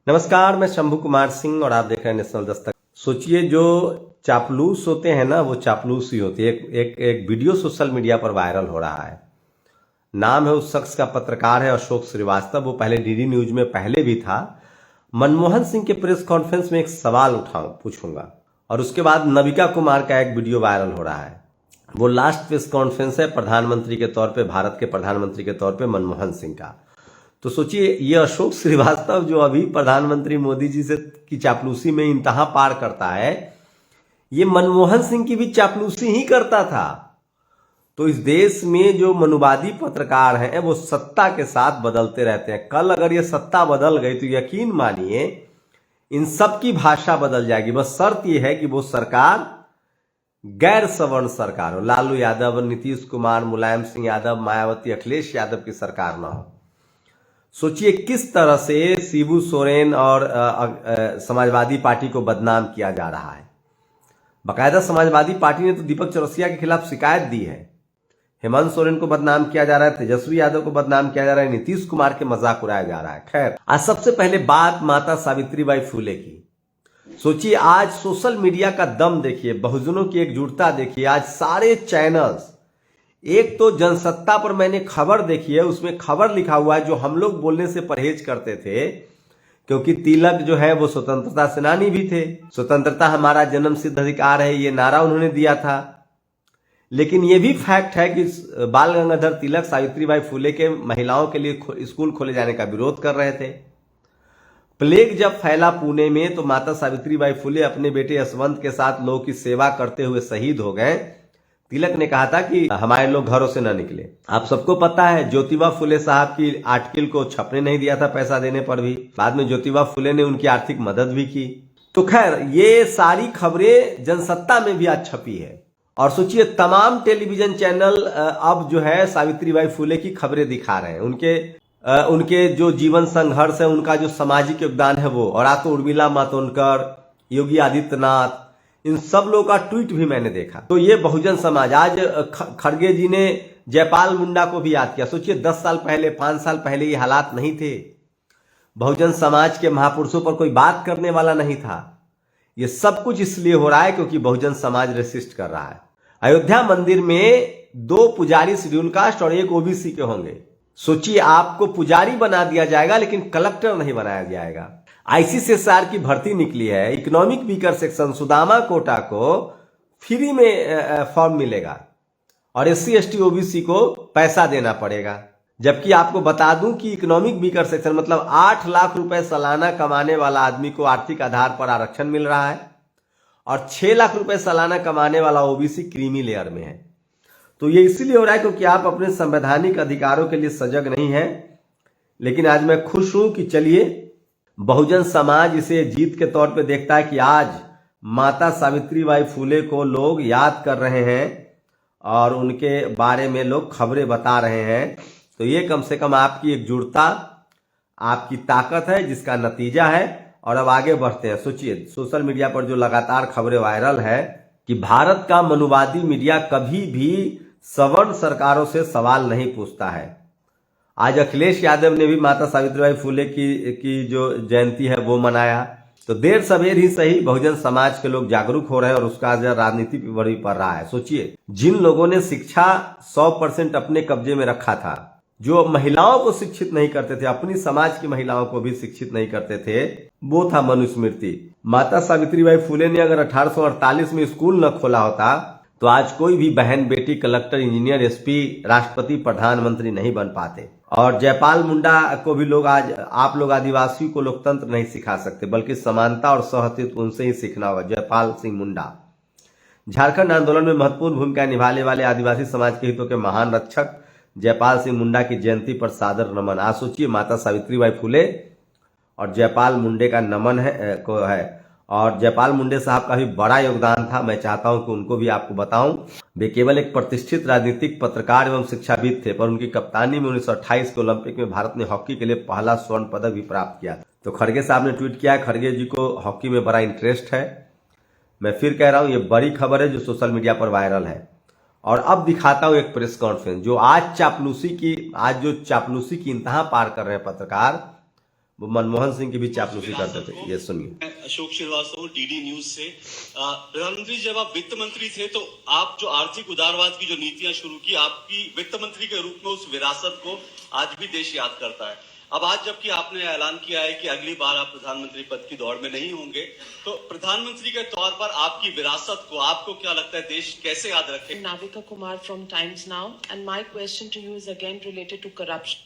नमस्कार, मैं शंभू कुमार सिंह और आप देख रहे हैं नेशनल दस्तक। सोचिए, जो चापलूस होते हैं ना, वो चापलूस ही होती है। एक वीडियो सोशल मीडिया पर वायरल हो रहा है। नाम है उस शख्स का, पत्रकार है अशोक श्रीवास्तव। वो पहले डीडी न्यूज में पहले भी था। मनमोहन सिंह के प्रेस कॉन्फ्रेंस में एक सवाल पूछूंगा और उसके बाद नविका कुमार का एक वीडियो वायरल हो रहा है। वो लास्ट प्रेस कॉन्फ्रेंस है प्रधानमंत्री के तौर पे, भारत के प्रधानमंत्री के तौर पे मनमोहन सिंह का। तो सोचिए, ये अशोक श्रीवास्तव जो अभी प्रधानमंत्री मोदी जी से की चापलूसी में इंतहा पार करता है, ये मनमोहन सिंह की भी चापलूसी ही करता था। तो इस देश में जो मनुवादी पत्रकार हैं वो सत्ता के साथ बदलते रहते हैं। कल अगर ये सत्ता बदल गई तो यकीन मानिए इन सब की भाषा बदल जाएगी। बस शर्त ये है कि वो सरकार गैर सवर्ण सरकार हो। लालू यादव, नीतीश कुमार, मुलायम सिंह यादव, मायावती, अखिलेश यादव की सरकार ना हो। सोचिए किस तरह से शिबू सोरेन और समाजवादी पार्टी को बदनाम किया जा रहा है। बाकायदा समाजवादी पार्टी ने तो दीपक चौरसिया के खिलाफ शिकायत दी है। हेमंत सोरेन को बदनाम किया जा रहा है, तेजस्वी यादव को बदनाम किया जा रहा है, नीतीश कुमार के मजाक उड़ाया जा रहा है। खैर, आज सबसे पहले बात माता सावित्रीबाई फुले की। सोचिए, आज सोशल मीडिया का दम देखिए, बहुजनों की एकजुटता देखिए। आज सारे चैनल्स, एक तो जनसत्ता पर मैंने खबर देखी है, उसमें खबर लिखा हुआ है जो हम लोग बोलने से परहेज करते थे, क्योंकि तिलक जो है वो स्वतंत्रता सेनानी भी थे। स्वतंत्रता हमारा जन्म सिद्ध अधिकार है, ये नारा उन्होंने दिया था। लेकिन ये भी फैक्ट है कि बाल गंगाधर तिलक सावित्रीबाई फुले के महिलाओं के लिए स्कूल खोले जाने का विरोध कर रहे थे। प्लेग जब फैला पुणे में तो माता सावित्रीबाई फुले अपने बेटे यशवंत के साथ लोगों की सेवा करते हुए शहीद हो गए। तिलक ने कहा था कि हमारे लोग घरों से न निकले। आप सबको पता है ज्योतिबा फुले साहब की आर्टिकल को छपने नहीं दिया था पैसा देने पर भी। बाद में ज्योतिबा फुले ने उनकी आर्थिक मदद भी की। तो खैर, ये सारी खबरें जनसत्ता में भी आज छपी है। और सोचिए, तमाम टेलीविजन चैनल अब जो है सावित्रीबाई फुले की खबरें दिखा रहे हैं। उनके जो जीवन संघर्ष है, उनका जो सामाजिक योगदान है वो। और आज तो उर्मिला मातोंडकर, योगी आदित्यनाथ, इन सब लोगों का ट्वीट भी मैंने देखा। तो ये बहुजन समाज, आज खड़गे जी ने जयपाल मुंडा को भी याद किया। सोचिए, 10 साल पहले, 5 साल पहले ये हालात नहीं थे। बहुजन समाज के महापुरुषों पर कोई बात करने वाला नहीं था। ये सब कुछ इसलिए हो रहा है क्योंकि बहुजन समाज रेसिस्ट कर रहा है। अयोध्या मंदिर में 2 पुजारी शेड्यूल कास्ट और 1 ओबीसी के होंगे। सोचिए, आपको पुजारी बना दिया जाएगा लेकिन कलेक्टर नहीं बनाया जाएगा। आईसीसीएसआर की भर्ती निकली है, economic weaker section Sudama quota को फ्री में फॉर्म मिलेगा और एससी एसटी ओबीसी को पैसा देना पड़ेगा। जबकि आपको बता दूं कि इकोनॉमिक वीकर सेक्शन मतलब 8 लाख रुपए सालाना कमाने वाला आदमी को आर्थिक आधार पर आरक्षण मिल रहा है और 6 लाख रुपए सालाना कमाने वाला ओबीसी क्रीमी लेयर में है। तो ये इसीलिए हो रहा है क्योंकि आप अपने संवैधानिक अधिकारों के लिए सजग नहीं है। लेकिन आज मैं खुश हूं कि चलिए, बहुजन समाज इसे जीत के तौर पे देखता है कि आज माता सावित्रीबाई फुले को लोग याद कर रहे हैं और उनके बारे में लोग खबरें बता रहे हैं। तो ये कम से कम आपकी एकजुटता, आपकी ताकत है, जिसका नतीजा है। और अब आगे बढ़ते हैं। सोचिए, सोशल मीडिया पर जो लगातार खबरें वायरल है कि भारत का मनुवादी मीडिया कभी भी सवर्ण सरकारों से सवाल नहीं पूछता है। आज अखिलेश यादव ने भी माता सावित्रीबाई फुले की जो जयंती है वो मनाया। तो देर सवेर ही सही बहुजन समाज के लोग जागरूक हो रहे हैं और उसका असर राजनीति पर भी पड़ रहा है। सोचिए, जिन लोगों ने शिक्षा 100% अपने कब्जे में रखा था, जो महिलाओं को शिक्षित नहीं करते थे, अपनी समाज की महिलाओं को भी शिक्षित नहीं करते थे, वो था मनुस्मृति। माता सावित्रीबाई फुले ने अगर 1848 में स्कूल न खोला होता तो आज कोई भी बहन बेटी कलेक्टर, इंजीनियर, एसपी, राष्ट्रपति, प्रधानमंत्री नहीं बन पाते। और जयपाल मुंडा को भी लोग, आज आप लोग आदिवासियों को लोकतंत्र नहीं सिखा सकते, बल्कि समानता और सहअस्तित्व उनसे ही सीखना होगा। जयपाल सिंह मुंडा झारखंड आंदोलन में महत्वपूर्ण भूमिका निभाने वाले आदिवासी समाज के हितों के महान रक्षक जयपाल सिंह मुंडा की जयंती पर सादर नमन। आज सोचिए, माता सावित्रीबाई फुले और जयपाल मुंडे का नमन है। और जयपाल मुंडे साहब का भी बड़ा योगदान था। मैं चाहता हूं कि उनको भी आपको बताऊं। वे केवल एक प्रतिष्ठित राजनीतिक पत्रकार एवं शिक्षाविद थे, पर उनकी कप्तानी में 1928 के ओलंपिक में भारत ने हॉकी के लिए पहला स्वर्ण पदक भी प्राप्त किया। तो खड़गे साहब ने ट्वीट किया है, खड़गे जी को हॉकी में बड़ा इंटरेस्ट है। मैं फिर कह रहा हूं, ये बड़ी खबर है जो सोशल मीडिया पर वायरल है। और अब दिखाता हूं एक प्रेस कॉन्फ्रेंस जो आज जो चापलूसी की इंतहा पार कर रहे हैं पत्रकार, वो मनमोहन सिंह की भी चापलूसी करते थे। ये सुनिए। अशोक श्रीवास्तव, डीडी न्यूज से। प्रधानमंत्री, जब आप वित्त मंत्री थे तो आप जो आर्थिक उदारवाद की जो नीतियां शुरू की, आपकी वित्त मंत्री के रूप में उस विरासत को आज भी देश याद करता है। अब आज जबकि आपने ऐलान किया है कि अगली बार आप प्रधानमंत्री पद की दौड़ में नहीं होंगे, तो प्रधानमंत्री के तौर पर आपकी विरासत को, आपको क्या लगता है देश कैसे याद रखे? Navika Kumar from Times Now, and my question to you is again related to corruption.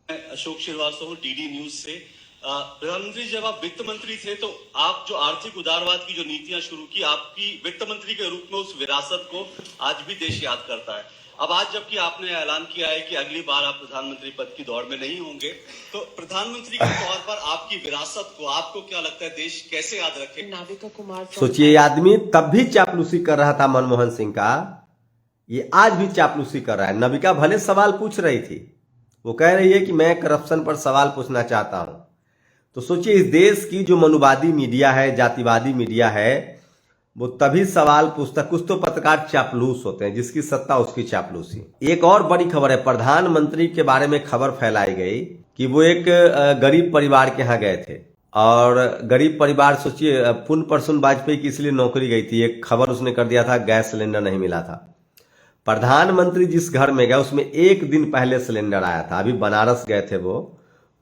Ashok Srivastava, DD news से। प्रधानमंत्री, जब आप वित्त मंत्री थे तो आप जो आर्थिक उदारवाद की जो नीतियां शुरू की, आपकी वित्त मंत्री के रूप में उस विरासत को आज भी देश याद करता है। अब आज जबकि आपने ऐलान किया है कि अगली बार आप प्रधानमंत्री पद की दौड़ में नहीं होंगे, तो प्रधानमंत्री के तौर पर आपकी विरासत को, आपको क्या लगता है देश कैसे याद रखे? Navika Kumar from सोचिए, ये आदमी तब भी चापलूसी कर रहा था मनमोहन सिंह का, ये आज भी चापलूसी कर रहा है। नविका भले सवाल पूछ रही थी, वो कह रही है कि मैं करप्शन पर सवाल पूछना चाहता हूं। तो सोचिए, इस देश की जो मनुवादी मीडिया है, जातिवादी मीडिया है, वो तभी सवाल पूछता। कुछ तो पत्रकार चापलूस होते हैं, जिसकी सत्ता उसकी चापलूसी। एक और बड़ी खबर है, प्रधानमंत्री के बारे में खबर फैलाई गई कि वो एक गरीब परिवार के यहाँ गए थे, और गरीब परिवार, सोचिए, पुन प्रसून वाजपेयी की इसलिए नौकरी गई थी, एक खबर उसने कर दिया था, गैस सिलेंडर नहीं मिला था। प्रधानमंत्री जिस घर में गए उसमें एक दिन पहले सिलेंडर आया था। अभी बनारस गए थे वो,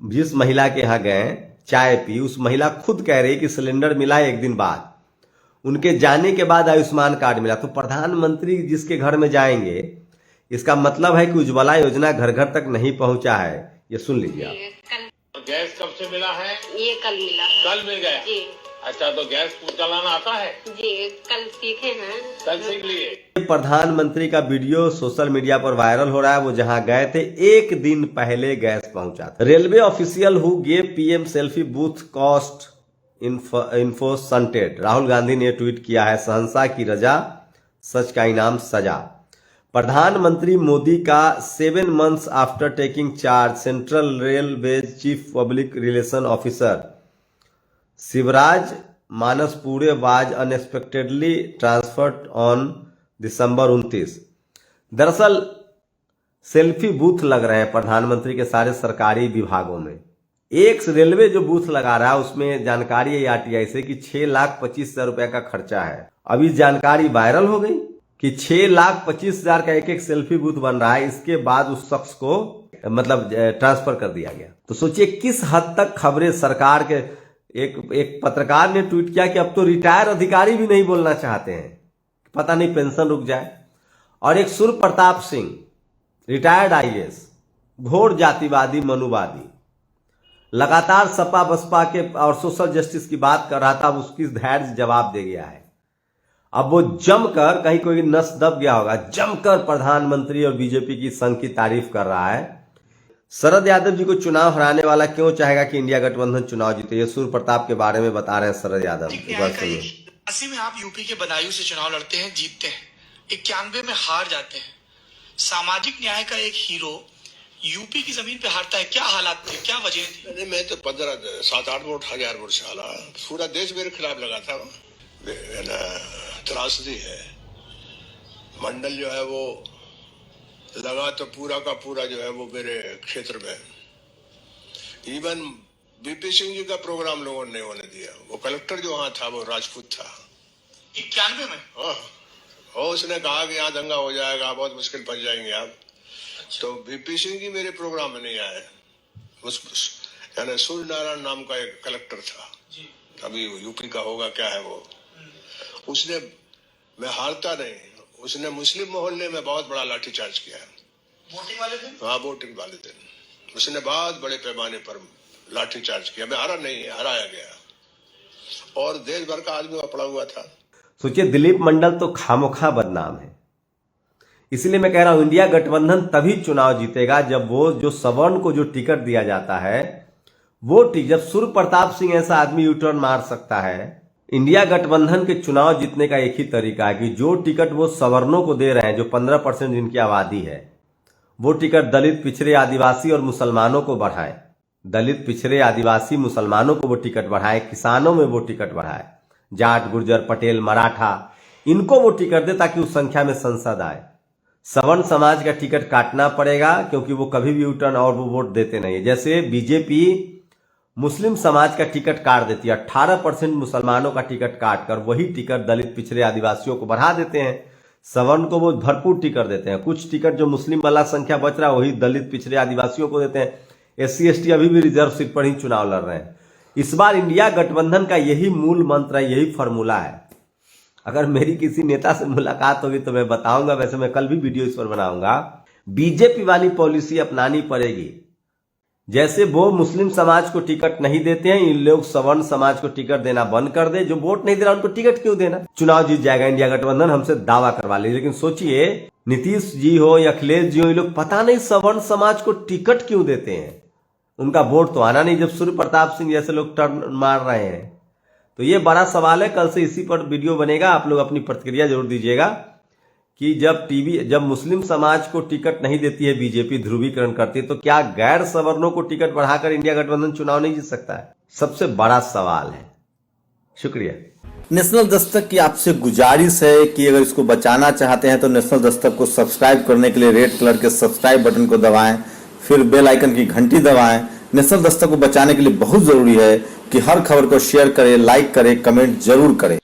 जिस महिला के यहाँ गए, चाय पी, उस महिला खुद कह रही कि सिलेंडर मिला एक दिन बाद, उनके जाने के बाद आयुष्मान कार्ड मिला। तो प्रधानमंत्री जिसके घर में जाएंगे, इसका मतलब है कि उज्ज्वला योजना घर घर तक नहीं पहुंचा है। ये सुन लीजिए आप। गैस कब से मिला है? ये कल मिला है। कल मिल गया जी। अच्छा, तो गैस चलाना आता है? जी, कल सीखे हैं। कल सीख लिए। प्रधानमंत्री का वीडियो सोशल मीडिया पर वायरल हो रहा है। वो जहां गए थे एक दिन पहले गैस पहुंचा था। Railway official who gave PM selfie booth cost info सनटेड। राहुल गांधी ने ट्वीट किया है, शहंशाह की रजा, सच का इनाम सजा। प्रधानमंत्री मोदी का 7 months after taking charge, central railway chief public relation officer Shivraj Manaspure was unexpectedly transferred on December 29। दरअसल सेल्फी बूथ लग रहे हैं प्रधानमंत्री के सारे सरकारी विभागों में। एक रेलवे जो बूथ लगा रहा है उसमें जानकारी है आरटीआई से कि 6,25,000 रुपए का खर्चा है। अभी जानकारी वायरल हो गई कि 6,25,000 का एक सेल्फी बूथ बन रहा है। इसके बाद उस शख्स को मतलब ट्रांसफर कर दिया गया। तो सोचिए किस हद तक खबरें सरकार के। एक पत्रकार ने ट्वीट किया कि अब तो रिटायर अधिकारी भी नहीं बोलना चाहते हैं, पता नहीं पेंशन रुक जाए। और एक सूर्य प्रताप सिंह, रिटायर्ड आईएएस, घोर जातिवादी मनुवादी, लगातार सपा बसपा के और सोशल जस्टिस की बात कर रहा था, अब उसकी धैर्य जवाब दे गया है। अब वो जमकर, कहीं कोई नस दब गया होगा, जमकर प्रधानमंत्री और बीजेपी की संघ की तारीफ कर रहा है। शरद यादव जी को चुनाव हराने वाला क्यों चाहेगा कि इंडिया गठबंधन चुनाव जीते? ये सूर्य प्रताप के बारे में बता रहे हैं शरद यादव। 80 में आप यूपी के बदायूं से चुनाव लड़ते हैं, जीतते हैं, 91 में हार जाते हैं। सामाजिक न्याय का एक हीरो यूपी की जमीन पे हारता है, क्या हालात थे, क्या वजह थी? नहीं, मैं तो 7-8 वोट, 1000 वोट से हारा। पूरा देश मेरे खिलाफ लगा था। त्रासदी है। मंडल जो है वो लगा तो पूरा का पूरा जो है वो मेरे क्षेत्र में। इवन बीपी सिंह जी का प्रोग्राम लोगों ने नहीं होने दिया। वो कलेक्टर जो वहां था वो राजपूत था। 91 में? हाँ, उसने कहा कि यहाँ दंगा हो जाएगा, बहुत मुश्किल फंस जाएंगे आप। तो बीपी सिंह जी मेरे प्रोग्राम में नहीं आए। यानी सूर्य नारायण नाम का एक कलेक्टर था, अभी यूपी का होगा क्या है वो। उसने, मैं हारता नहीं, उसने मुस्लिम मोहल्ले में बहुत बड़ा लाठीचार्ज किया। वोटिंग वाले दिन? हाँ, वोटिंग वाले दिन उसने बहुत बड़े पैमाने पर लाठीचार्ज किया। मैं हारा नहीं, हराया गया, और देश भर का आदमी वहां पड़ा हुआ था। सोचिए, दिलीप मंडल तो खामोखा बदनाम है। इसलिए मैं कह रहा हूं, इंडिया गठबंधन तभी चुनाव जीतेगा जब वो जो सवर्ण को जो टिकट दिया जाता है वो जब सूर्य प्रताप सिंह ऐसा आदमी यूटर्न मार सकता है। इंडिया गठबंधन के चुनाव जीतने का एक ही तरीका है कि जो टिकट वो सवर्णों को दे रहे हैं, जो 15% जिनकी आबादी है, वो टिकट दलित, पिछड़े, आदिवासी और मुसलमानों को बढ़ाए। दलित, पिछड़े, आदिवासी, मुसलमानों को वो टिकट बढ़ाए, किसानों में वो टिकट बढ़ाए, जाट, गुर्जर, पटेल, मराठा, इनको वो टिकट दे ताकि उस संख्या में संसद आए। सवर्ण समाज का टिकट काटना पड़ेगा क्योंकि वो कभी भी यूटर्न और वो वोट देते नहीं है। जैसे बीजेपी मुस्लिम समाज का टिकट काट देती है। 18% मुसलमानों का टिकट काट कर वही टिकट दलित पिछड़े आदिवासियों को बढ़ा देते हैं। सवर्ण को वो भरपूर टिकट देते हैं। कुछ टिकट जो मुस्लिम वाला संख्या बच रहा है वही दलित पिछड़े आदिवासियों को देते हैं। SC ST अभी भी रिजर्व सीट पर ही चुनाव लड़ रहे हैं। इस बार इंडिया गठबंधन का यही मूल मंत्र है, यही फॉर्मूला है। अगर मेरी किसी नेता से मुलाकात होगी तो मैं बताऊंगा, वैसे मैं कल भी वीडियो इस पर बनाऊंगा। बीजेपी वाली पॉलिसी अपनानी पड़ेगी। जैसे वो मुस्लिम समाज को टिकट नहीं देते हैं, इन लोग सवर्ण समाज को टिकट देना बंद कर दे। जो वोट नहीं दे रहा उनको टिकट क्यों देना? चुनाव जीत जाएगा इंडिया गठबंधन, हमसे दावा करवा ले। लेकिन सोचिए, नीतीश जी हो या अखिलेश जी हो, ये लोग पता नहीं सवर्ण समाज को टिकट क्यों देते हैं। उनका वोट तो आना नहीं जब सूर्य प्रताप सिंह जैसे लोग टर्न मार रहे हैं। तो ये बड़ा सवाल है। कल से इसी पर वीडियो बनेगा, आप लोग अपनी प्रतिक्रिया जरूर दीजिएगा कि जब मुस्लिम समाज को टिकट नहीं देती है बीजेपी, ध्रुवीकरण करती है, तो क्या गैर सवर्णों को टिकट बढ़ाकर इंडिया गठबंधन चुनाव नहीं जीत सकता है? सबसे बड़ा सवाल है। शुक्रिया। नेशनल दस्तक की आपसे गुजारिश है कि अगर इसको बचाना चाहते हैं तो नेशनल दस्तक को सब्सक्राइब करने के लिए रेड कलर के सब्सक्राइब बटन को दबाएं, फिर बेल आइकन की घंटी दबाएं। नेशनल दस्तक को बचाने के लिए बहुत जरूरी है कि हर खबर को शेयर करें, लाइक करें, कमेंट जरूर करें।